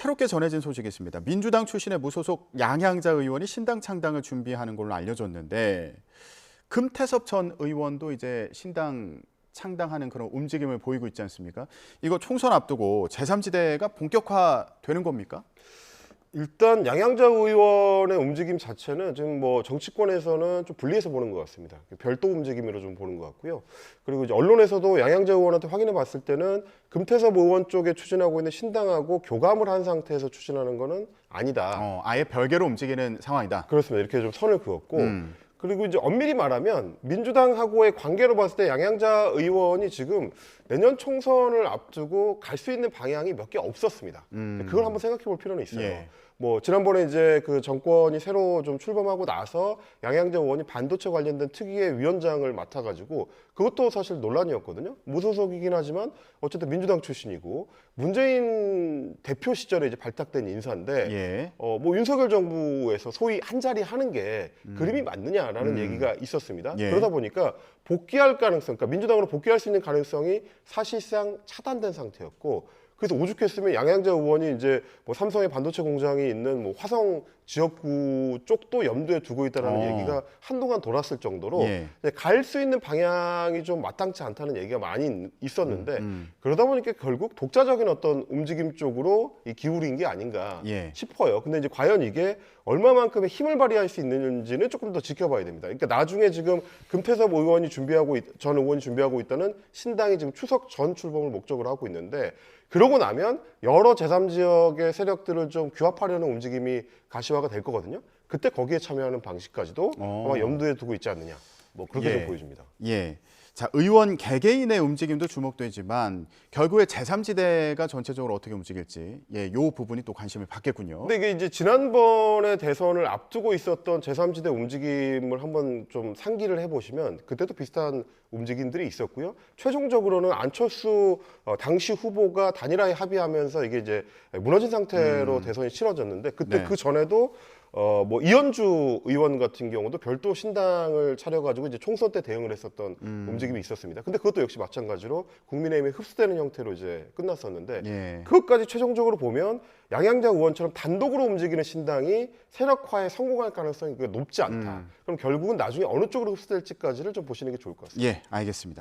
새롭게 전해진 소식이 있습니다. 민주당 출신의 무소속 양향자 의원이 신당 창당을 준비하는 걸로 알려졌는데 금태섭 전 의원도 이제 신당 창당하는 그런 움직임을 보이고 있지 않습니까? 이거 총선 앞두고 제3지대가 본격화되는 겁니까? 일단 양향자 의원의 움직임 자체는 지금 뭐 정치권에서는 좀 분리해서 보는 것 같습니다. 별도 움직임으로 좀 보는 것 같고요. 그리고 이제 언론에서도 양향자 의원한테 확인해 봤을 때는 금태섭 의원 쪽에 추진하고 있는 신당하고 교감을 한 상태에서 추진하는 거는 아니다. 아예 별개로 움직이는 상황이다. 그렇습니다. 이렇게 좀 선을 그었고 그리고 이제 엄밀히 말하면 민주당하고의 관계로 봤을 때 양향자 의원이 지금 내년 총선을 앞두고 갈 수 있는 방향이 몇 개 없었습니다. 그걸 한번 생각해 볼 필요는 있어요. 예. 뭐 지난번에 이제 그 정권이 새로 좀 출범하고 나서 양향자 의원이 반도체 관련된 특위의 위원장을 맡아가지고 그것도 사실 논란이었거든요. 무소속이긴 하지만 어쨌든 민주당 출신이고 문재인 대표 시절에 이제 발탁된 인사인데 예. 뭐 윤석열 정부에서 소위 한 자리 하는 게 그림이 맞느냐라는 얘기가 있었습니다. 예. 그러다 보니까 복귀할 가능성, 그러니까 민주당으로 복귀할 수 있는 가능성이 사실상 차단된 상태였고. 그래서 오죽했으면 양향자 의원이 이제 뭐 삼성의 반도체 공장이 있는 뭐 화성 지역구 쪽도 염두에 두고 있다라는 얘기가 한동안 돌았을 정도로 예. 갈 수 있는 방향이 좀 마땅치 않다는 얘기가 많이 있었는데 그러다 보니까 결국 독자적인 어떤 움직임 쪽으로 이 기울인 게 아닌가 예. 싶어요. 근데 이제 과연 이게 얼마만큼의 힘을 발휘할 수 있는지는 조금 더 지켜봐야 됩니다. 그러니까 나중에 지금 금태섭 의원이 전 의원이 준비하고 있다는 신당이 지금 추석 전 출범을 목적으로 하고 있는데 그러고 나면 여러 제3지역의 세력들을 좀 규합하려는 움직임이 가시화가 될 거거든요. 그때 거기에 참여하는 방식까지도 아마 염두에 두고 있지 않느냐. 뭐 그렇게 예. 좀 보여집니다. 예. 자, 의원 개개인의 움직임도 주목되지만 결국에 제3지대가 전체적으로 어떻게 움직일지 요 부분이 또 관심을 받겠군요. 근데 이게 이제 지난번에 대선을 앞두고 있었던 제3지대 움직임을 한번 좀 상기를 해보시면 그때도 비슷한 움직임들이 있었고요. 최종적으로는 안철수 당시 후보가 단일화에 합의하면서 이게 이제 무너진 상태로 대선이 치러졌는데 그때 네. 그 전에도 뭐 이현주 의원 같은 경우도 별도 신당을 차려가지고 이제 총선 때 대응을 했었던 움직임이 있었습니다. 근데 그것도 역시 마찬가지로 국민의힘에 흡수되는 형태로 이제 끝났었는데 예. 그것까지 최종적으로 보면 양향자 의원처럼 단독으로 움직이는 신당이 세력화에 성공할 가능성이 높지 않다. 그럼 결국은 나중에 어느 쪽으로 흡수될지까지를 좀 보시는 게 좋을 것 같습니다. 예, 알겠습니다.